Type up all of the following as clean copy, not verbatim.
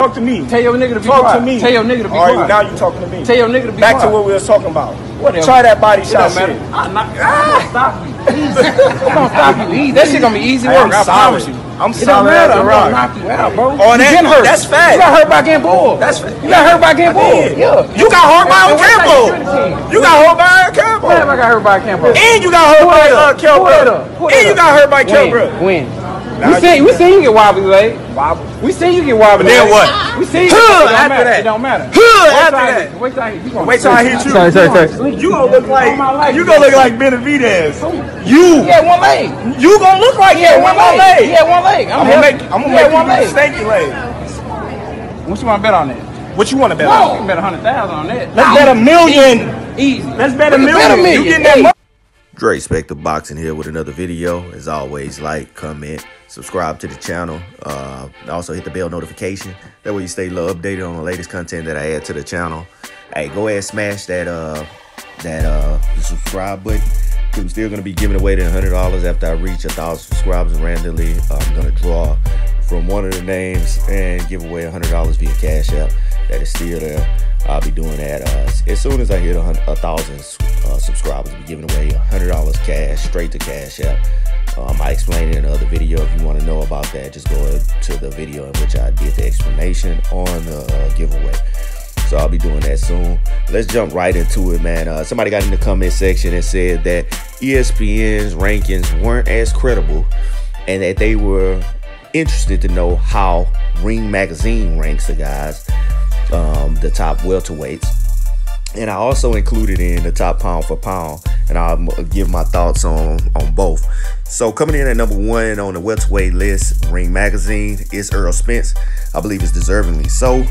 Talk to me. Tell your nigga to be quiet. Talk to me. Tell your nigga to be quiet. All right, now you talking to me. Tell your nigga to be Back quiet. to what we was talking about. Whatever. Try that body shot shit. I'm gonna stop you. I'm gonna stop you. Easy. That shit gonna be easy work. I promise you. I'm it don't matter. I'm gonna knock you out, bro. Oh, you getting hurt. That's fat. You got hurt by getting bored. That's fat. You got hurt by getting bored. Yeah. You got hurt by a campo. You got hurt by a campo. When have I got hurt by a campo? And you got hurt by a campo. And you got hurt by campo. When? We see you get wobbly leg. We see you get wobbly leg. Then what? We see you after that. It don't matter. After that. Wait till I hit you. Sorry. You gonna look like Benavidez. You. Yeah, one leg. You gonna look like one leg. Yeah, one leg. I'm gonna make you stanky leg. What you want to bet on that? What you want to bet on? You can bet 100,000 on that. Let's bet $1 million. Easy. Let's bet $1 million. You getting that money? Dre Spector Boxing here with another video. As always, like, comment, subscribe to the channel. Also hit the bell notification. That way you stay updated on the latest content that I add to the channel. Hey, go ahead and smash that subscribe button. I'm still gonna be giving away the $100 after I reach 1,000 subscribers. And randomly, I'm gonna draw from one of the names and give away $100 via Cash App. That is still there. I'll be doing that as soon as I hit 1,000 subscribers. I'll be giving away $100 cash straight to Cash App. I explained it in another video. If you want to know about that, just go to the video in which I did the explanation on the giveaway. So I'll be doing that soon. Let's jump right into it, man. Somebody got in the comment section and said that ESPN's rankings weren't as credible and that they were interested to know how Ring Magazine ranks the guys, the top welterweights. And I also included in the top pound for pound, and I'll give my thoughts on both. So coming in at number 1 on the welterweight list, Ring Magazine, is Earl Spence. I believe it's deservingly so.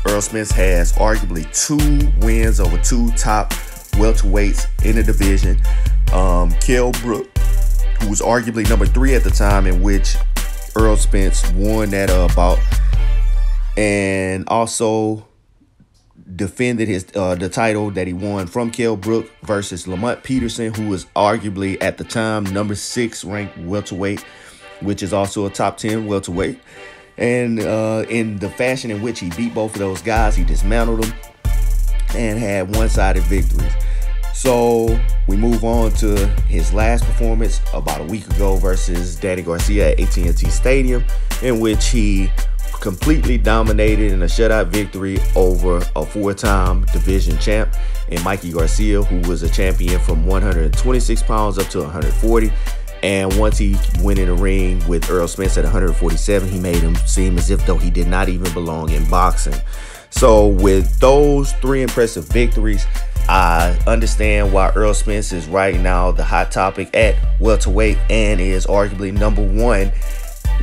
Earl Spence has arguably 2 wins over 2 top welterweights in the division. Kell Brook, who was arguably number 3 at the time in which Earl Spence won that bout, and also defended his the title that he won from Kell Brook versus Lamont Peterson, who was arguably at the time number 6 ranked welterweight, which is also a top 10 welterweight. And in the fashion in which he beat both of those guys, he dismantled them and had one-sided victories. So we move on to his last performance about a week ago versus Danny Garcia at AT&T Stadium, in which he completely dominated in a shutout victory over a 4-time division champ in Mikey Garcia, who was a champion from 126 pounds up to 140. And once he went in the ring with Earl Spence at 147, he made him seem as if though he did not even belong in boxing. So with those 3 impressive victories, I understand why Earl Spence is right now the hot topic at welterweight and is arguably number 1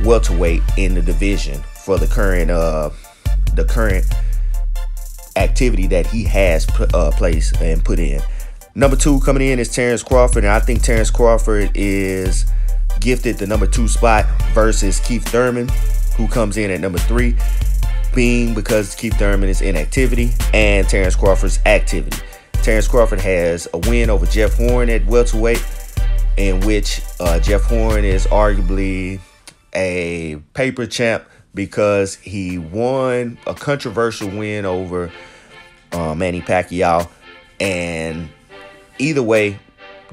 welterweight in the division for the current activity that he has placed and put in. Number 2 coming in is Terence Crawford, and I think Terence Crawford is gifted the number 2 spot versus Keith Thurman, who comes in at number 3, being because Keith Thurman is inactivity and Terence Crawford's activity. Terence Crawford has a win over Jeff Horn at welterweight, in which Jeff Horn is arguably a paper champ because he won a controversial win over Manny Pacquiao. And either way,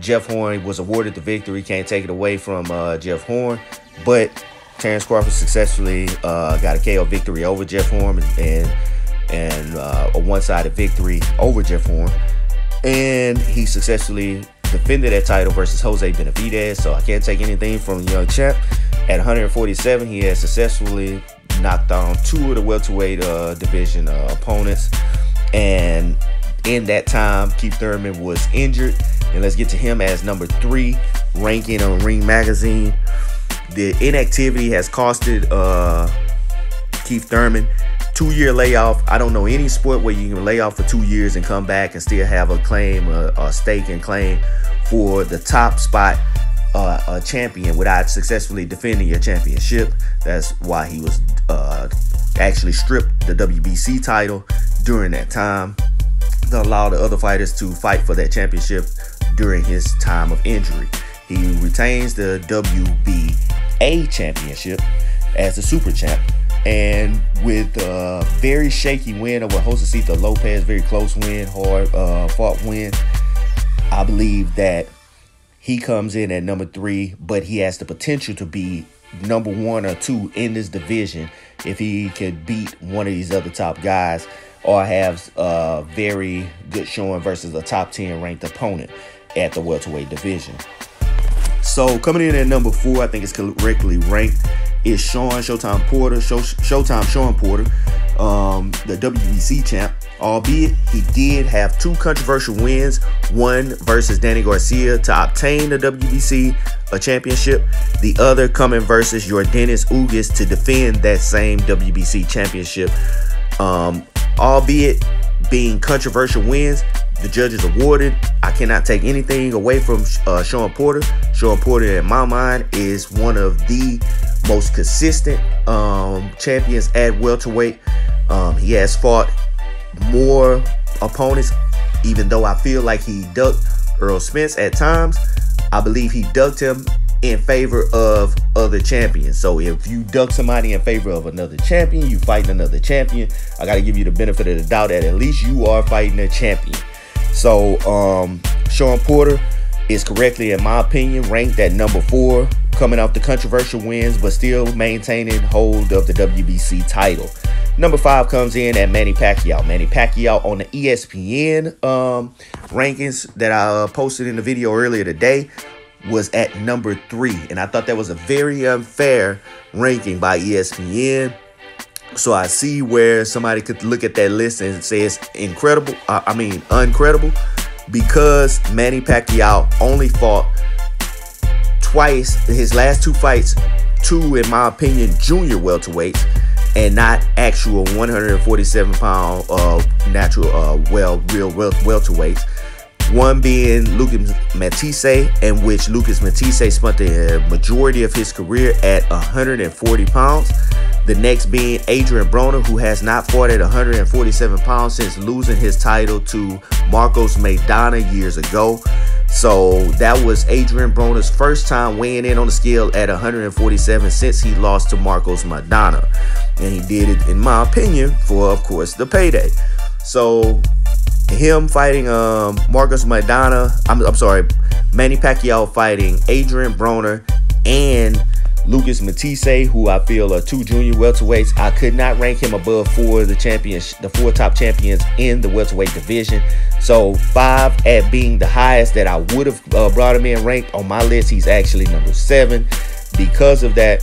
Jeff Horn was awarded the victory. Can't take it away from Jeff Horn. But Terence Crawford successfully got a KO victory over Jeff Horn and a one-sided victory over Jeff Horn. And he successfully defended that title versus Jose Benavidez. So I can't take anything from the young champ. At 147, he has successfully knocked down 2 of the welterweight division opponents. And in that time, Keith Thurman was injured. And let's get to him as number 3 ranking on Ring Magazine. The inactivity has costed Keith Thurman 2-year layoff. I don't know any sport where you can lay off for 2 years and come back and still have a claim, a stake and claim for the top spot, a champion, without successfully defending your championship. That's why he was actually stripped the WBC title during that time to allow the other fighters to fight for that championship during his time of injury. He retains the WBA championship as the super champ. And with a very shaky win over Josecito Lopez, very close win, hard fought win, I believe that he comes in at number 3, but he has the potential to be number 1 or 2 in this division if he could beat one of these other top guys or have a very good showing versus a top 10 ranked opponent at the welterweight division. So coming in at number 4, I think it's correctly ranked, is Showtime Shawn Porter, the WBC champ. Albeit he did have 2 controversial wins, one versus Danny Garcia to obtain the WBC championship, the other coming versus Yordenis Ugas to defend that same WBC championship. Albeit being controversial wins, the judges awarded. I cannot take anything away from Shawn Porter. Shawn Porter, in my mind, is one of the most consistent champions at welterweight. He has fought more opponents, even though I feel like he ducked Earl Spence at times. I believe he ducked him in favor of other champions. So if you duck somebody in favor of another champion, you fighting another champion, I got to give you the benefit of the doubt that at least you are fighting a champion. So Shawn Porter is correctly, in my opinion, ranked at number 4, coming off the controversial wins, but still maintaining hold of the WBC title. Number 5 comes in at Manny Pacquiao. Manny Pacquiao on the ESPN rankings that I posted in the video earlier today was at number 3. And I thought that was a very unfair ranking by ESPN. So I see where somebody could look at that list and say it's incredible. Uncredible, because Manny Pacquiao only fought twice. His last 2 fights, 2, in my opinion, junior welterweights, and not actual 147-pound natural real welterweights. One being Lucas Matisse, in which Lucas Matisse spent the majority of his career at 140 pounds. The next being Adrian Broner, who has not fought at 147 pounds since losing his title to Marcos Maidana years ago. So that was Adrian Broner's first time weighing in on the scale at 147 since he lost to Marcos Maidana. And he did it, in my opinion, for, of course, the payday. So him fighting Marcos Maidana, Manny Pacquiao fighting Adrian Broner and Lucas Matisse, who I feel are 2 junior welterweights. I could not rank him above 4 of the 4 top champions in the welterweight division. So 5 at being the highest that I would have brought him in ranked on my list. He's actually number 7. Because of that,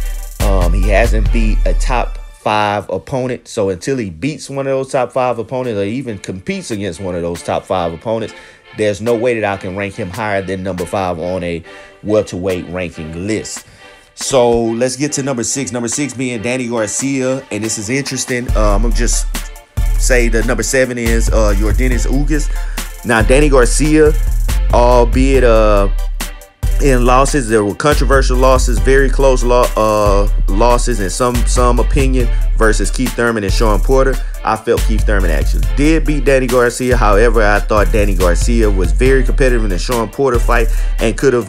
he hasn't beat a top 5 opponent. So until he beats one of those top 5 opponents or even competes against one of those top 5 opponents, there's no way that I can rank him higher than number 5 on a welterweight ranking list. So let's get to number 6. Number 6 being Danny Garcia, and this is interesting. I'm gonna just say that number 7 is Yordenis Ugas. Now Danny Garcia, albeit in losses, there were controversial losses, very close losses in some opinion versus Keith Thurman and Shawn Porter. I felt Keith Thurman actually did beat Danny Garcia. However, I thought Danny Garcia was very competitive in the Shawn Porter fight and could have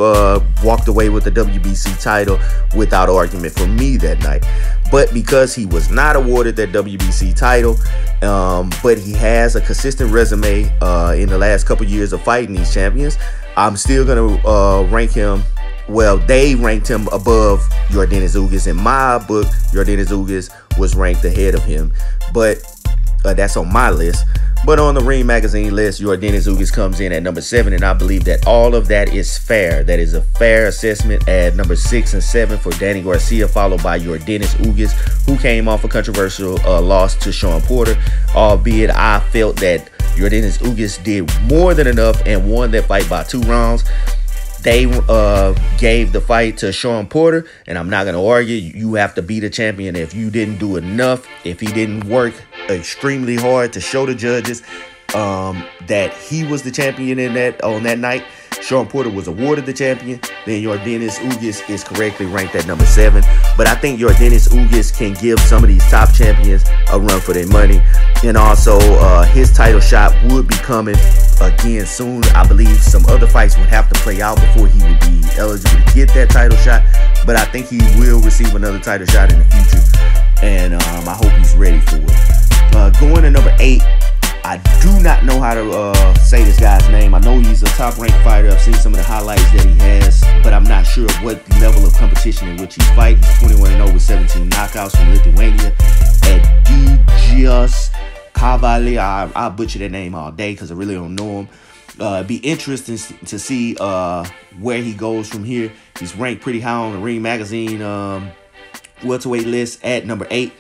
walked away with the WBC title without argument for me that night. But because he was not awarded that WBC title, but he has a consistent resume in the last couple years of fighting these champions, I'm still going to rank him. Well, they ranked him above Yordenis Ugas. In my book, Yordenis Ugas was ranked ahead of him. But that's on my list. But on the Ring Magazine list, Yordenis Ugas comes in at number 7. And I believe that all of that is fair. That is a fair assessment at number 6 and 7 for Danny Garcia, followed by Yordenis Ugas, who came off a controversial loss to Shawn Porter. Albeit I felt that Yordenis Ugas did more than enough and won that fight by 2 rounds. They gave the fight to Shawn Porter, and I'm not going to argue. You have to beat a champion if you didn't do enough, if he didn't work extremely hard to show the judges that he was the champion on that night. Shawn Porter was awarded the champion. Then Yordenis Ugas is correctly ranked at number 7. But I think Yordenis Ugas can give some of these top champions a run for their money. And also, his title shot would be coming again soon. I believe some other fights would have to play out before he would be eligible to get that title shot. but I think he will receive another title shot in the future, and I hope he's ready for it. Going to number 8, I do not know how to say this guy's name. I know he's a top-ranked fighter. I've seen some of the highlights that he has, but I'm not sure what level of competition in which he's fighting. He's 21-0 with 17 knockouts from Lithuania. Edgijus Cavalier. I butcher that name all day because I really don't know him. It'd be interesting to see where he goes from here. He's ranked pretty high on the Ring Magazine welterweight list at number 8.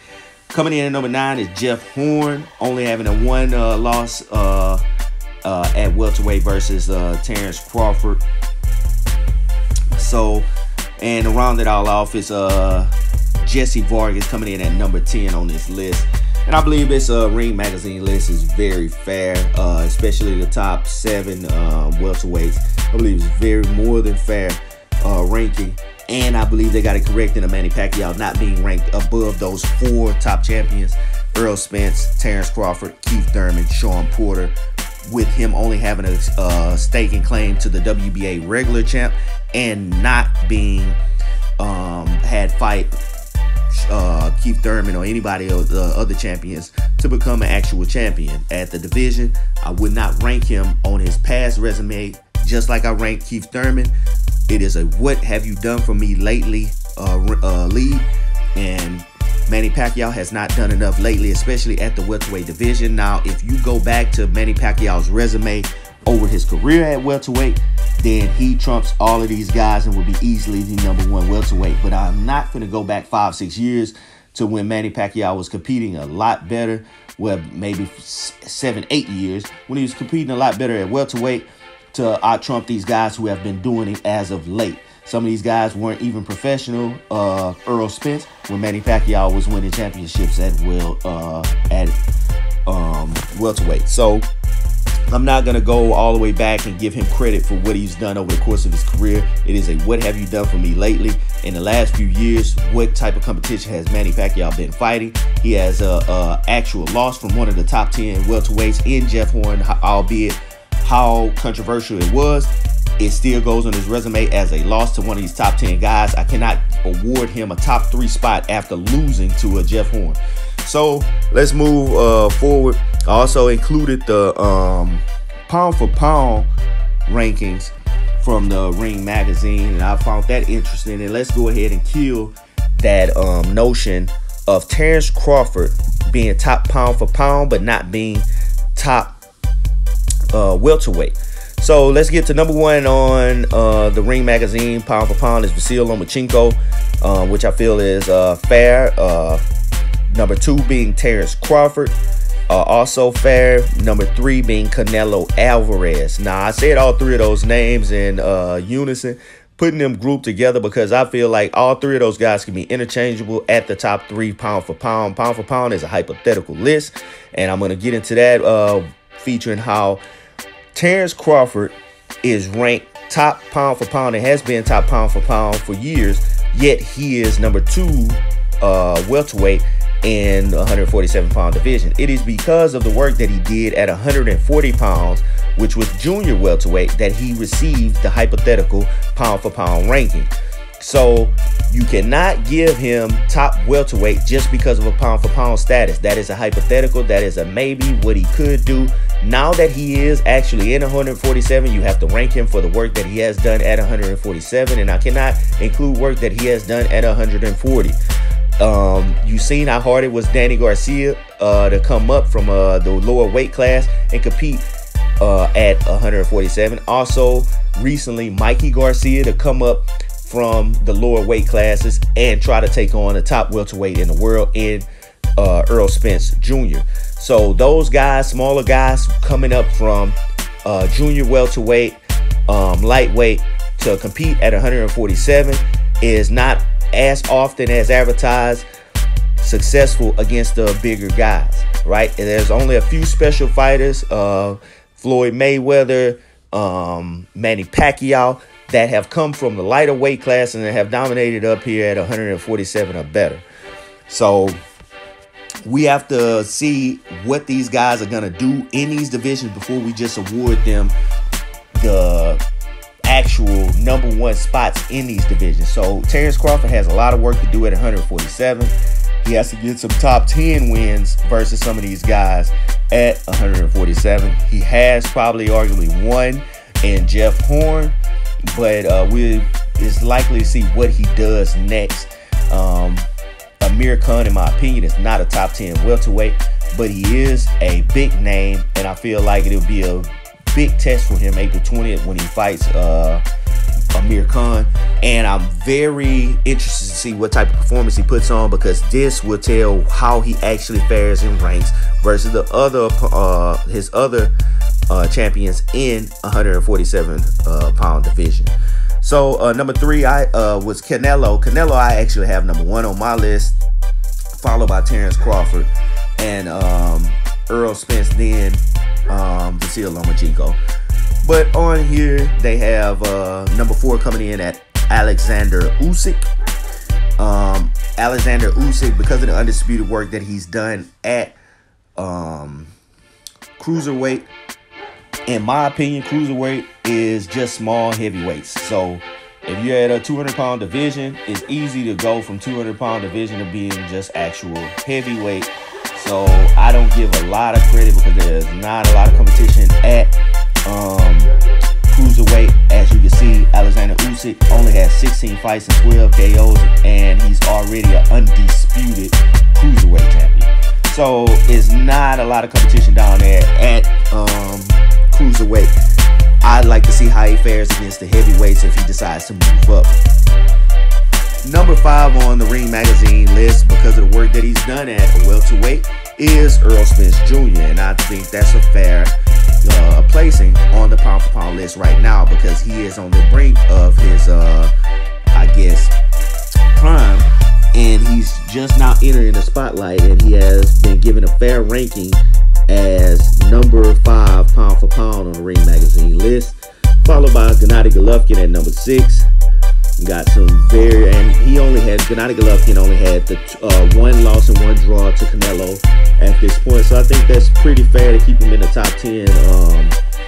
Coming in at number 9 is Jeff Horn, only having a 1 loss at welterweight versus Terence Crawford. So, and to round it all off is Jesse Vargas coming in at number 10 on this list. And I believe this Ring Magazine list is very fair, especially the top 7 welterweights. I believe it's very more than fair ranking. And I believe they got it correct in the Manny Pacquiao not being ranked above those 4 top champions: Earl Spence, Terence Crawford, Keith Thurman, Shawn Porter, with him only having a stake and claim to the WBA regular champ and not being had fight Keith Thurman or anybody of the other champions to become an actual champion at the division. I would not rank him on his past resume just like I ranked Keith Thurman. It is a what have you done for me lately lead, and Manny Pacquiao has not done enough lately, especially at the welterweight division. Now, if you go back to Manny Pacquiao's resume over his career at welterweight, then he trumps all of these guys and will be easily the #1 welterweight. But I'm not going to go back 5-6 years to when Manny Pacquiao was competing a lot better. Well, maybe 7-8 years when he was competing a lot better at welterweight to out-trump these guys who have been doing it as of late. Some of these guys weren't even professional. Earl Spence, when Manny Pacquiao was winning championships at welterweight. So I'm not going to go all the way back and give him credit for what he's done over the course of his career. It is a what have you done for me lately. In the last few years, what type of competition has Manny Pacquiao been fighting? He has a actual loss from one of the top 10 welterweights in Jeff Horn, albeit how controversial it was. It still goes on his resume as a loss to one of these top 10 guys. I cannot award him a top 3 spot after losing to a Jeff Horn. So let's move forward. I also included the pound for pound rankings from the Ring Magazine, and I found that interesting. And let's go ahead and kill that notion of Terence Crawford being top pound for pound but not being top welterweight. So let's get to #1 on the Ring Magazine pound for pound is Vasil Lomachenko, which I feel is fair. Number 2 being Terence Crawford, also fair. Number 3 being Canelo Alvarez. Now I said all 3 of those names in unison, putting them grouped together because I feel like all 3 of those guys can be interchangeable at the top 3 pound for pound. Pound for pound is a hypothetical list, and I'm going to get into that featuring how Terence Crawford is ranked top pound for pound and has been top pound for pound for years, yet he is number 2 welterweight in the 147-pound division. It is because of the work that he did at 140 pounds, which was junior welterweight, that he received the hypothetical pound for pound ranking. So you cannot give him top welterweight just because of a pound for pound status. That is a hypothetical. That is a maybe, what he could do. Now that he is actually in 147, you have to rank him for the work that he has done at 147, and I cannot include work that he has done at 140. You've seen how hard it was Danny Garcia to come up from the lower weight class and compete at 147. Also, recently, Mikey Garcia to come up from the lower weight classes and try to take on the top welterweight in the world in Earl Spence Jr. So those guys, smaller guys coming up from junior welterweight, lightweight to compete at 147 is not as often as advertised successful against the bigger guys, right? And there's only a few special fighters, Floyd Mayweather, Manny Pacquiao, that have come from the lighter weight class and have dominated up here at 147 or better. So we have to see what these guys are going to do in these divisions before we just award them the actual #1 spots in these divisions. So Terence Crawford has a lot of work to do at 147. He has to get some top 10 wins versus some of these guys at 147. He has probably arguably won in Jeff Horn, but it's likely to see what he does next. Amir Khan, in my opinion, is not a top 10 welterweight, but he is a big name, and I feel like it'll be a big test for him April 20th when he fights Amir Khan. And I'm very interested to see what type of performance he puts on, because this will tell how he actually fares in ranks versus the other his other champions in 147 pound division. So number 3 was Canelo. Canelo I actually have #1 on my list, followed by Terence Crawford and Earl Spence, then Vasil Lomachenko. But on here they have number 4 coming in at Alexander Usyk. Alexander Usyk, because of the undisputed work that he's done at cruiserweight, in my opinion, cruiserweight is just small heavyweights. So if you're at a 200-pound division, it's easy to go from 200-pound division to being just actual heavyweight. So I don't give a lot of credit because there's not a lot of competition at cruiserweight. As you can see, Alexander Usyk only has 16 fights and 12 KOs, and he's already an undisputed cruiserweight champion. So it's not a lot of competition down there at cruiserweight. I'd like to see how he fares against the heavyweights if he decides to move up. Number 5 on the Ring Magazine list, because of the work that he's done at welterweight, is Earl Spence Jr. And I think that's a fair placing on the pound-for-pound list right now, because he is on the brink of his, I guess, prime. And he's just now entering the spotlight, and he has been given a fair ranking as number 5 pound for pound on the Ring Magazine list, followed by Gennady Golovkin at number 6. Got some Gennady Golovkin only had the 1 loss and 1 draw to Canelo at this point. So I think that's pretty fair to keep him in the top 10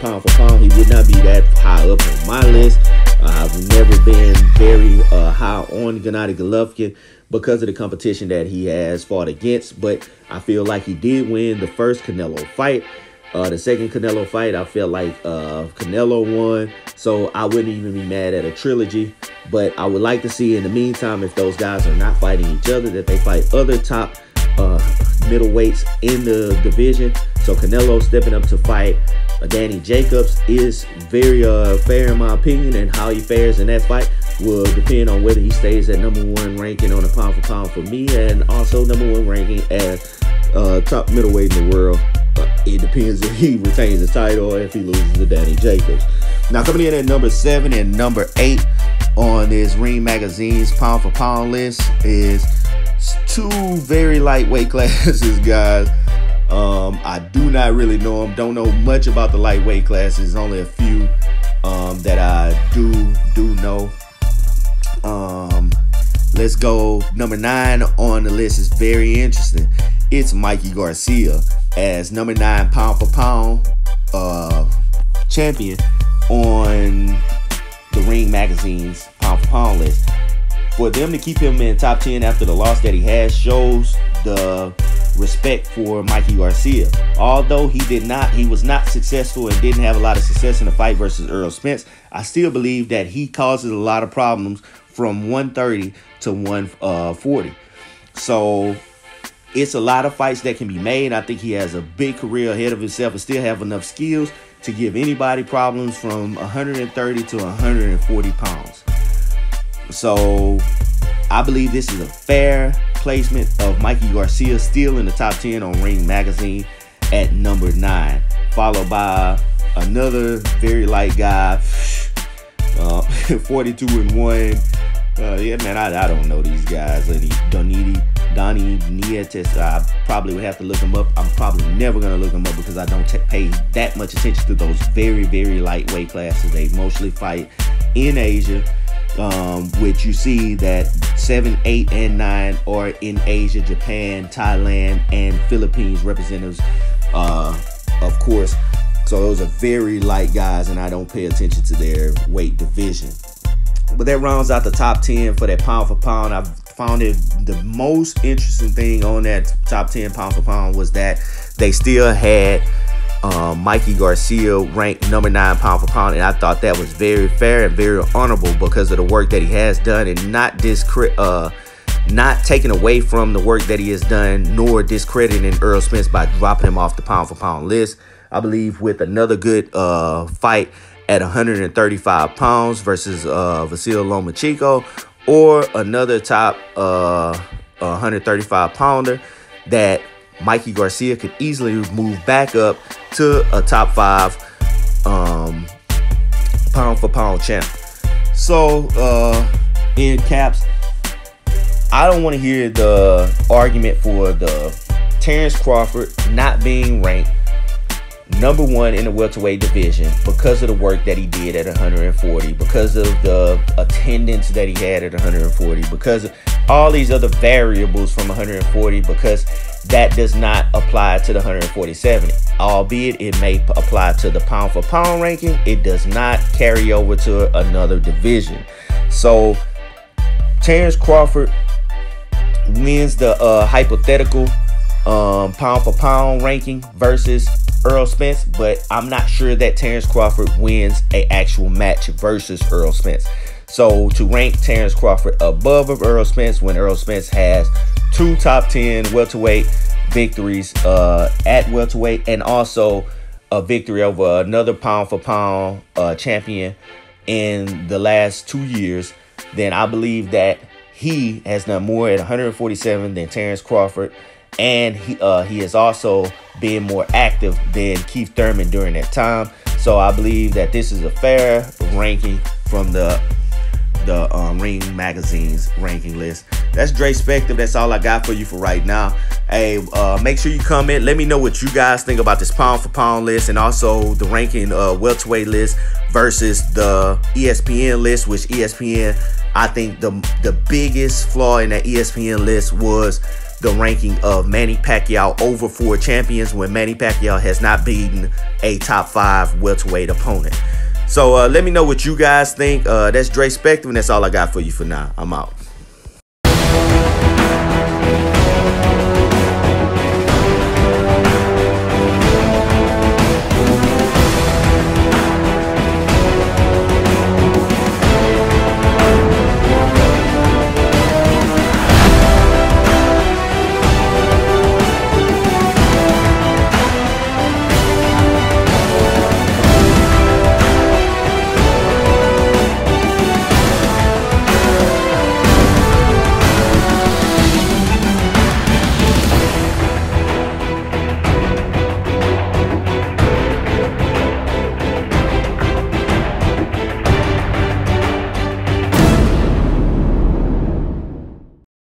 pound for pound. He would not be that high up on my list. I've never been very high on Gennady Golovkin because of the competition that he has fought against. But I feel like he did win the first Canelo fight. The second Canelo fight, I feel like Canelo won. So I wouldn't even be mad at a trilogy. But I would like to see in the meantime, if those guys are not fighting each other, that they fight other top middleweights in the division. So Canelo stepping up to fight Danny Jacobs is very fair in my opinion, and how he fares in that fight will depend on whether he stays at #1 ranking on the pound for pound for me, and also #1 ranking as top middleweight in the world. It depends if he retains the title or if he loses to Danny Jacobs. Now coming in at number 7 and number 8 on this Ring Magazine's pound for pound list is 2 very lightweight classes, guys. I do not really know them. Don't know much about the lightweight classes. Only a few that I do know. Let's go. Number 9 on the list is very interesting. It's Mikey Garcia as number 9 pound for pound champion on the Ring Magazine's pound for pound list. For them to keep him in top 10 after the loss that he has shows the respect for Mikey Garcia. Although he was not successful and didn't have a lot of success in the fight versus Earl Spence, I still believe that he causes a lot of problems from 130 to 140. So it's a lot of fights that can be made. I think he has a big career ahead of himself and still have enough skills to give anybody problems from 130 to 140 pounds. So I believe this is a fair placement of Mikey Garcia, still in the top 10 on Ring Magazine at number 9, followed by another very light guy, 42-1. Yeah, man, I don't know these guys. Donnie Nietes, I probably would have to look him up. I'm probably never going to look him up because I don't pay that much attention to those very, very lightweight classes. They mostly fight in Asia, which you see that 7, 8, and 9 are in Asia, Japan, Thailand, and Philippines representatives, of course. So those are very light guys, and I don't pay attention to their weight division. But that rounds out the top 10 for that pound for pound. I found it the most interesting thing on that top 10 pound for pound was that they still had Mikey Garcia ranked number 9 pound for pound, and I thought that was very fair and very honorable because of the work that he has done, and not taking away from the work that he has done, nor discrediting Earl Spence by dropping him off the pound for pound list. I believe with another good fight at 135 pounds versus Vasil Lomachenko, or another top 135 pounder, that Mikey Garcia could easily move back up to a top 5 pound for pound champ. So in caps, I don't want to hear the argument for the Terence Crawford not being ranked number 1 in the welterweight division because of the work that he did at 140, because of the attendance that he had at 140, because of all these other variables from 140, because that does not apply to the 140-70. Albeit it may apply to the pound for pound ranking, it does not carry over to another division. So Terence Crawford wins the hypothetical pound for pound ranking versus Earl Spence, but I'm not sure that Terence Crawford wins an actual match versus Earl Spence. So to rank Terence Crawford above of Earl Spence when Earl Spence has 2 top 10 welterweight victories at welterweight, and also a victory over another pound for pound champion in the last 2 years, then I believe that he has done more at 147 than Terence Crawford, and he has also been more active than Keith Thurman during that time. So I believe that this is a fair ranking from the Ring Magazine's ranking list. That's Dre Spective. That's all I got for you for right now. Hey, make sure you comment. Let me know what you guys think about this pound for pound list, and also the ranking welterweight list versus the ESPN list, which ESPN, I think the biggest flaw in that ESPN list was the ranking of Manny Pacquiao over 4 champions when Manny Pacquiao has not beaten a top 5 welterweight opponent. So let me know what you guys think. That's Dre Spectrum, and that's all I got for you for now. I'm out.